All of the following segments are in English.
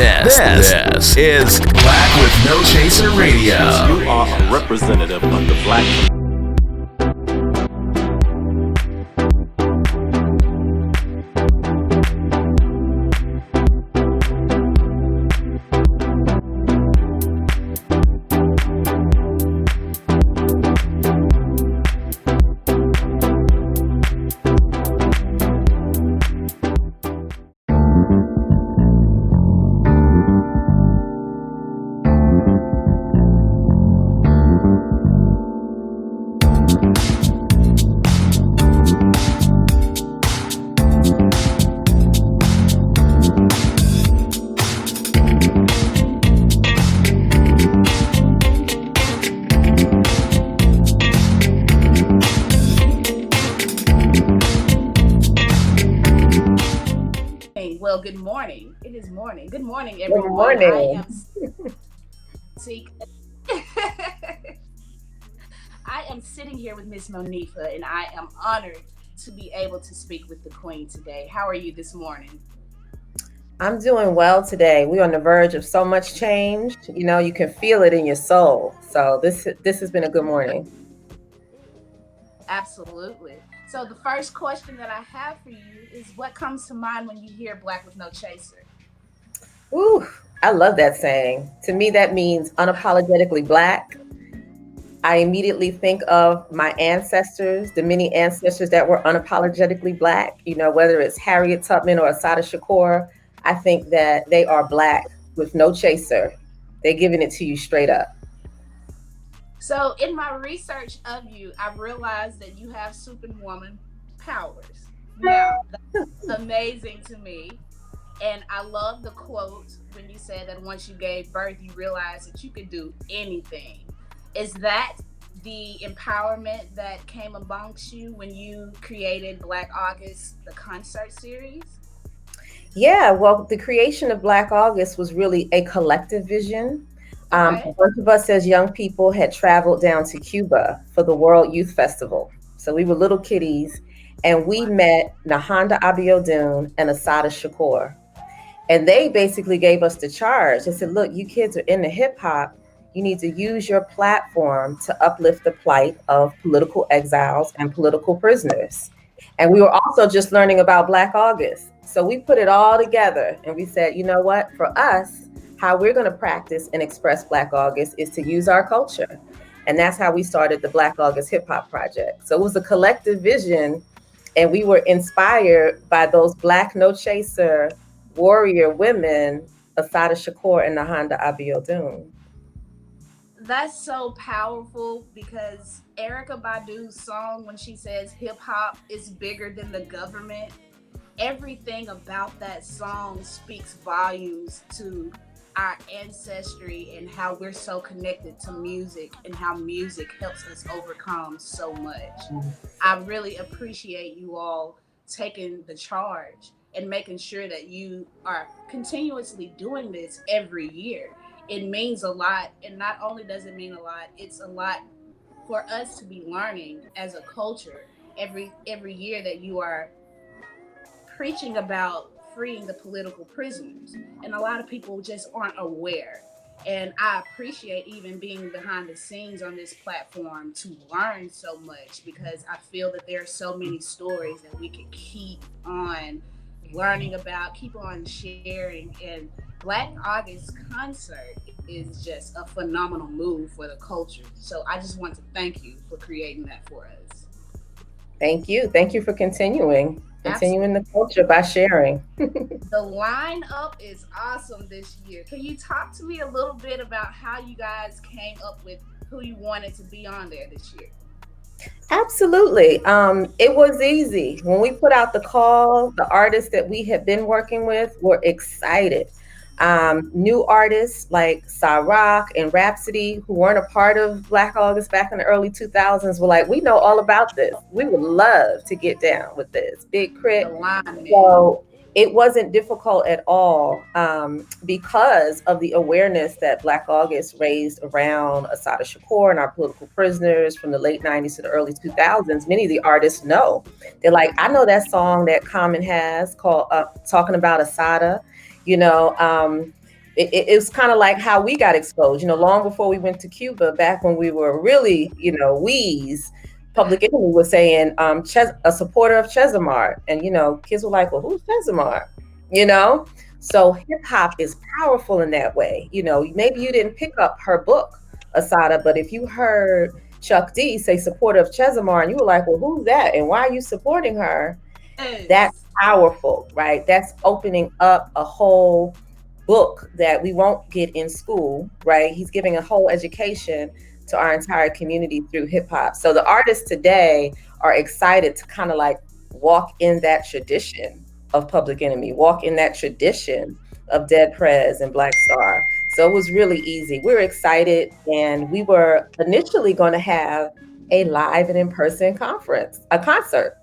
This is Black with No Chaser Radio. You are a representative of the black community. Well, good morning. It is morning. Good morning, everyone. Good morning. I am SIKA. I am sitting here with Miss Monifa, and I am honored to be able to speak with the Queen today. How are you this morning? I'm doing well today. We're on the verge of so much change. You know, you can feel it in your soul. So this has been a good morning. Absolutely. So the first question that I have for you is, what comes to mind when you hear Black with No Chaser? Ooh, I love that saying. To me, that means unapologetically Black. I immediately think of my ancestors, the many ancestors that were unapologetically Black, you know, whether it's Harriet Tubman or Assata Shakur. I think that they are Black with no chaser. They're giving it to you straight up. So in my research of you, I realized that you have superwoman powers. Now, that's amazing to me. And I love the quote when you said that once you gave birth, you realized that you could do anything. Is that the empowerment that came amongst you when you created Black August, the concert series? Yeah, well, the creation of Black August was really a collective vision. Okay. A bunch of us as young people had traveled down to Cuba for the World Youth Festival. So we were little kiddies, and we met Nahanda Abiodun and Assata Shakur. And they basically gave us the charge. They said, look, you kids are into hip hop. You need to use your platform to uplift the plight of political exiles and political prisoners. And we were also just learning about Black August. So we put it all together and we said, you know what, for us, how we're going to practice and express Black August is to use our culture. And that's how we started the Black August Hip Hop Project. So it was a collective vision, and we were inspired by those Black no chaser warrior women, Assata Shakur and Nahanda Abiodun. That's so powerful, because Erykah Badu's song, when she says hip hop is bigger than the government, everything about that song speaks volumes to our ancestry and how we're so connected to music and how music helps us overcome so much. I really appreciate you all taking the charge and making sure that you are continuously doing this every year. It means a lot, and not only does it mean a lot, it's a lot for us to be learning as a culture every year that you are preaching about freeing the political prisoners. And a lot of people just aren't aware. And I appreciate even being behind the scenes on this platform to learn so much, because I feel that there are so many stories that we can keep on learning about, keep on sharing. And Black August concert is just a phenomenal move for the culture. So I just want to thank you for creating that for us. Thank you. Thank you for continuing the culture by sharing. The lineup is awesome this year. Can you talk to me a little bit about how you guys came up with who you wanted to be on there this year? Absolutely. It was easy. When we put out the call, the artists that we had been working with were excited. New artists like Sa-Roc and Rapsody, who weren't a part of Black August back in the early 2000s, were like, we know all about this. We would love to get down with this. Big K.R.I.T. So it wasn't difficult at all, because of the awareness that Black August raised around Assata Shakur and our political prisoners from the late 90s to the early 2000s. Many of the artists know. They're like, I know that song that Common has called Talking About Assata. You know, it was kind of like how we got exposed, long before we went to Cuba, back when we were really, wees. Public Enemy was saying, a supporter of Chesimard. And, kids were like, well, who's Chesimard? You know? So hip hop is powerful in that way. Maybe you didn't pick up her book, Asada, but if you heard Chuck D say supporter of Chesimard, and you were like, well, who's that? And why are you supporting her? That's Yes. powerful, right? That's opening up a whole book that we won't get in school, right? He's giving a whole education to our entire community through hip hop. So the artists today are excited to kind of like walk in that tradition of Public Enemy, walk in that tradition of Dead Prez and Black Star. So it was really easy. We were excited, and we were initially going to have a live and in-person a concert,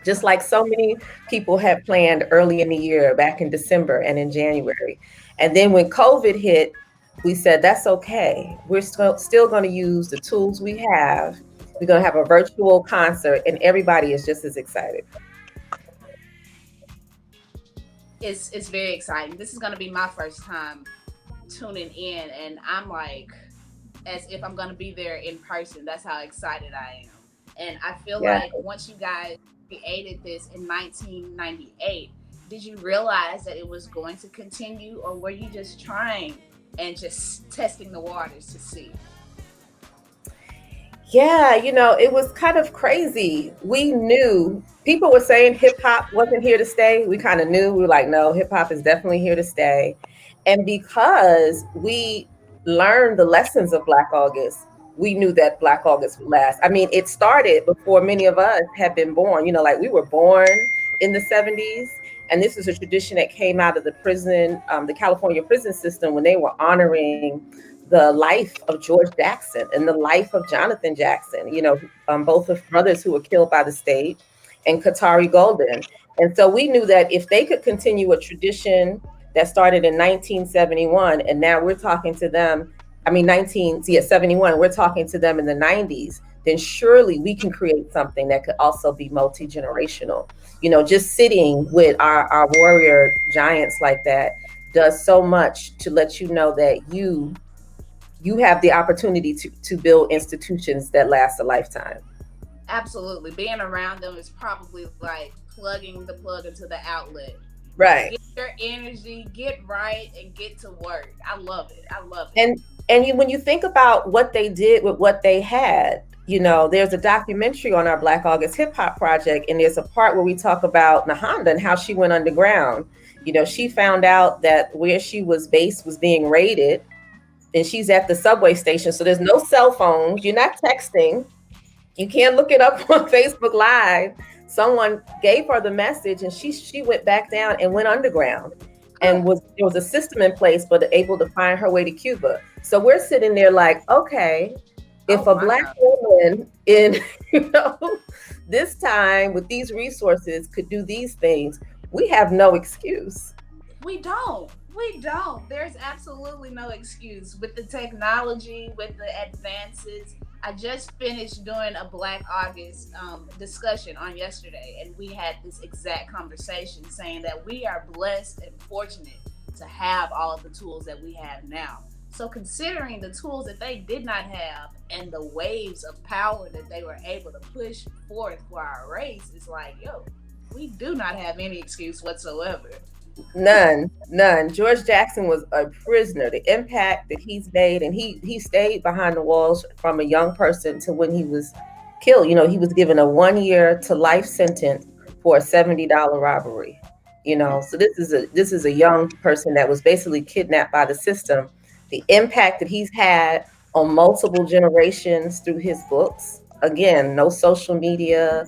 just like so many people had planned early in the year, back in December and in January. And then when COVID hit, we said, that's okay. We're still going to use the tools we have. We're going to have a virtual concert, and everybody is just as excited. It's very exciting. This is going to be my first time tuning in, and I'm like, as if I'm going to be there in person. That's how excited I am. And I feel Yeah. like once you guys created this in 1998, did you realize that it was going to continue, or were you just trying and just testing the waters to see? Yeah, it was kind of crazy. We knew people were saying hip hop wasn't here to stay. We kind of knew. We were like, no, hip hop is definitely here to stay. And because we learned the lessons of Black August, we knew that Black August would last. I mean, it started before many of us had been born. Like we were born in the 70s. And this is a tradition that came out of the prison, the California prison system, when they were honoring the life of George Jackson and the life of Jonathan Jackson, both of brothers who were killed by the state, and K.R.I.T Golden. And so we knew that if they could continue a tradition that started in 1971, and now we're talking to them, 1971, we're talking to them in the 90s, then surely we can create something that could also be multi-generational. Just sitting with our warrior giants like that does so much to let you know that you have the opportunity to build institutions that last a lifetime. Absolutely. Being around them is probably like plugging the plug into the outlet. Right. Get your energy, get right, and get to work. I love it. I love it. And when you think about what they did with what they had, there's a documentary on our Black August Hip Hop Project, and there's a part where we talk about Nahanda and how she went underground. She found out that where she was based was being raided, and she's at the subway station. So there's no cell phones. You're not texting. You can't look it up on Facebook Live. Someone gave her the message, and she went back down and went underground, and there was a system in place, but able to find her way to Cuba. So we're sitting there like, okay, if a Black woman in this time with these resources could do these things, we have no excuse. We don't. There's absolutely no excuse with the technology, with the advances. I just finished doing a Black August discussion on yesterday, and we had this exact conversation saying that we are blessed and fortunate to have all of the tools that we have now. So considering the tools that they did not have and the waves of power that they were able to push forth for our race, it's like, yo, we do not have any excuse whatsoever. None. George Jackson was a prisoner. The impact that he's made, and he stayed behind the walls from a young person to when he was killed. He was given a 1 year to life sentence for a $70 robbery. So this is a young person that was basically kidnapped by the system. The impact that he's had on multiple generations through his books. Again, no social media,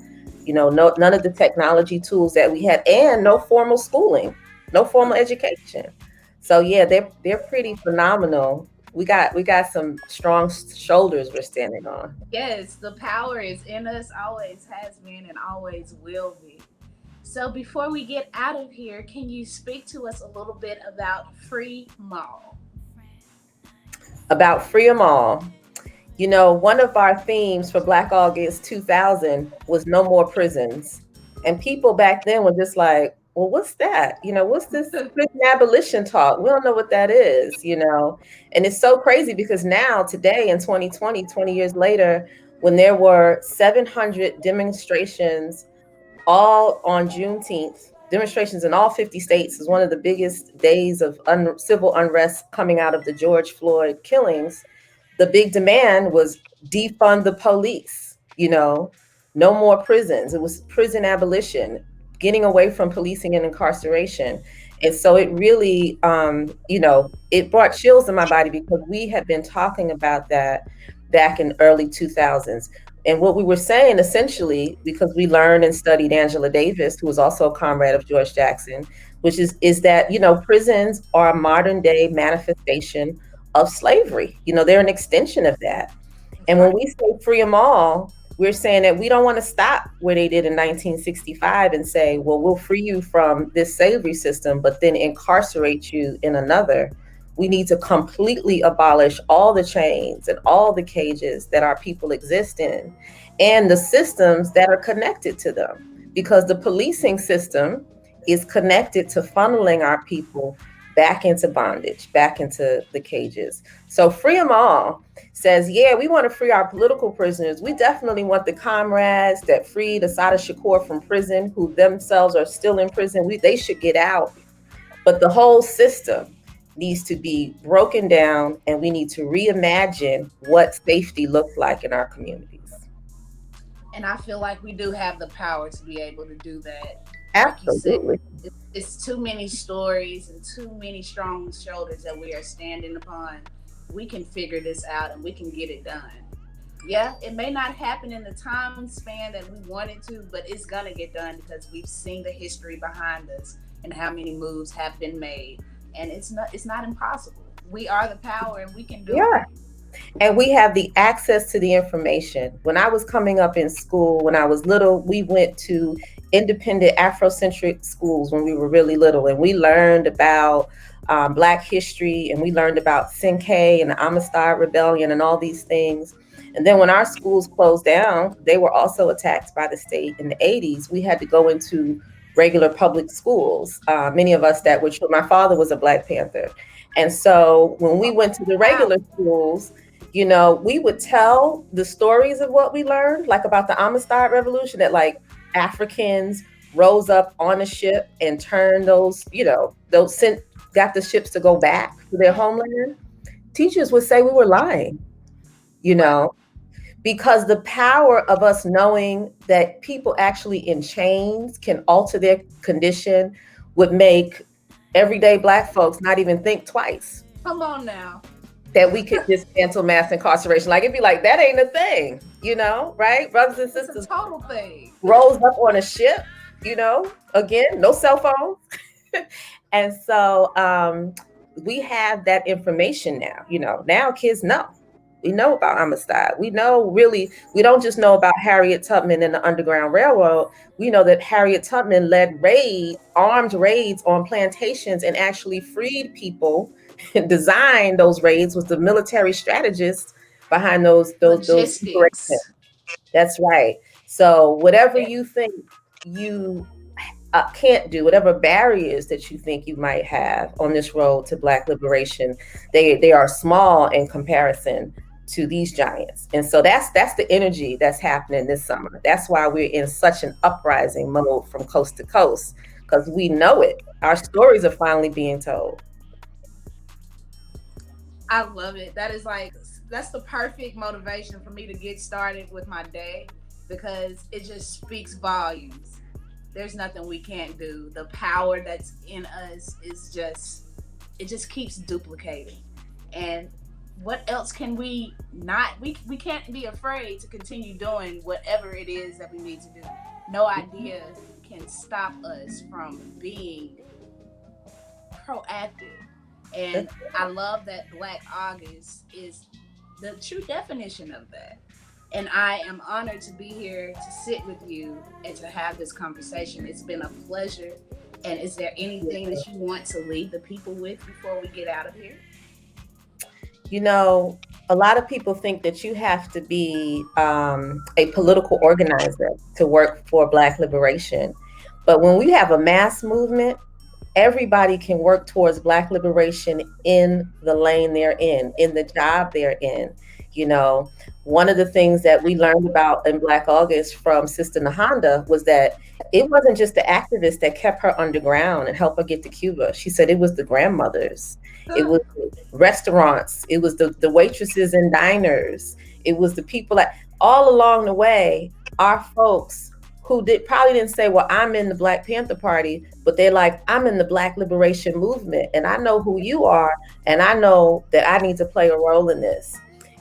none of the technology tools that we had, and no formal schooling. No formal education. So yeah, they're pretty phenomenal. We got some strong shoulders we're standing on. Yes, the power is in us, always has been and always will be. So before we get out of here, can you speak to us a little bit about Free Mall? About Free 'em All. One of our themes for Black August 2000 was no more prisons. And people back then were just like, well, what's that? What's this prison abolition talk? We don't know what that is. And it's so crazy because now, today in 2020, 20 years later, when there were 700 demonstrations all on Juneteenth, demonstrations in all 50 states, is one of the biggest days of civil unrest coming out of the George Floyd killings. The big demand was defund the police, no more prisons. It was prison abolition, getting away from policing and incarceration. And so it really, it brought chills in my body because we had been talking about that back in early 2000s. And what we were saying essentially, because we learned and studied Angela Davis, who was also a comrade of George Jackson, which is that, prisons are a modern day manifestation of slavery. They're an extension of that. And when we say free them all, we're saying that we don't want to stop where they did in 1965 and say, well, we'll free you from this slavery system, but then incarcerate you in another. We need to completely abolish all the chains and all the cages that our people exist in and the systems that are connected to them, because the policing system is connected to funneling our people back into bondage, back into the cages. So free them all says, yeah, we want to free our political prisoners. We definitely want the comrades that freed Assata Shakur from prison, who themselves are still in prison. They should get out. But the whole system needs to be broken down, and we need to reimagine what safety looks like in our communities. And I feel like we do have the power to be able to do that. Absolutely. Like you said, it's too many stories and too many strong shoulders that we are standing upon. We can figure this out and we can get it done. Yeah, it may not happen in the time span that we wanted to, but it's gonna get done because we've seen the history behind us and how many moves have been made. And it's not impossible. We are the power and we can do it. And we have the access to the information. When I was coming up in school, when I was little, we went to independent Afrocentric schools when we were really little, and we learned about Black history, and we learned about SIKA and the Amistad Rebellion and all these things. And then when our schools closed down, they were also attacked by the state in the 80s. We had to go into regular public schools. Many of us that were, my father was a Black Panther. And so when we went to the regular schools, we would tell the stories of what we learned, like about the Amistad Revolution, that like Africans rose up on a ship and turned got the ships to go back to their homeland. Teachers would say we were lying, because the power of us knowing that people actually in chains can alter their condition would make everyday Black folks not even think twice. Come on now. That we could dismantle mass incarceration. Like, it'd be like, that ain't a thing, right? Brothers and sisters. It's a total thing. Rose up on a ship, again, no cell phone. And so we have that information now. Now kids know. We know about Amistad. We know, really, we don't just know about Harriet Tubman and the Underground Railroad. We know that Harriet Tubman led armed raids on plantations and actually freed people and designed those raids, was the military strategist behind those operations. That's right. So whatever you think you can't do, whatever barriers that you think you might have on this road to Black liberation, they are small in comparison to these giants. And so that's the energy that's happening this summer. That's why we're in such an uprising mode from coast to coast, because we know it. Our stories are finally being told. I love it. That's the perfect motivation for me to get started with my day, because it just speaks volumes. There's nothing we can't do. The power that's in us it just keeps duplicating. And what else can we not, we can't be afraid to continue doing whatever it is that we need to do. No idea can stop us from being proactive. And I love that Black August is the true definition of that. And I am honored to be here to sit with you and to have this conversation. It's been a pleasure. And is there anything that you want to leave the people with before we get out of here? A lot of people think that you have to be a political organizer to work for Black liberation. But when we have a mass movement, everybody can work towards Black liberation in the lane they're in the job they're in. You know, one of the things that we learned about in Black August from Sister Nahanda was that it wasn't just the activists that kept her underground and helped her get to Cuba. She said it was the grandmothers, it was the restaurants, it was the waitresses and diners, it was the people that all along the way, our folks who probably didn't say, well, I'm in the Black Panther Party, but they're like, I'm in the Black Liberation Movement, and I know who you are, and I know that I need to play a role in this.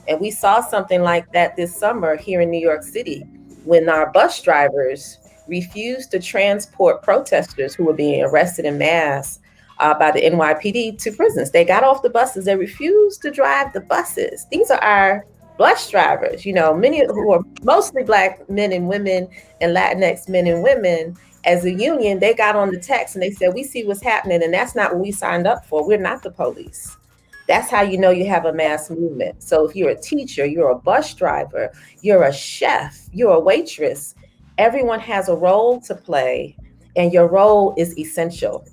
And we saw something like that this summer here in New York City when our bus drivers refused to transport protesters who were being arrested in mass by the NYPD to prisons. They got off the buses. They refused to drive the buses. These are our bus drivers, you know, many who are mostly Black men and women and Latinx men and women. As a union, they got on the text and they said, we see what's happening, and that's not what we signed up for. We're not the police. That's how you know you have a mass movement. So if you're a teacher, you're a bus driver, you're a chef, you're a waitress, everyone has a role to play, and your role is essential.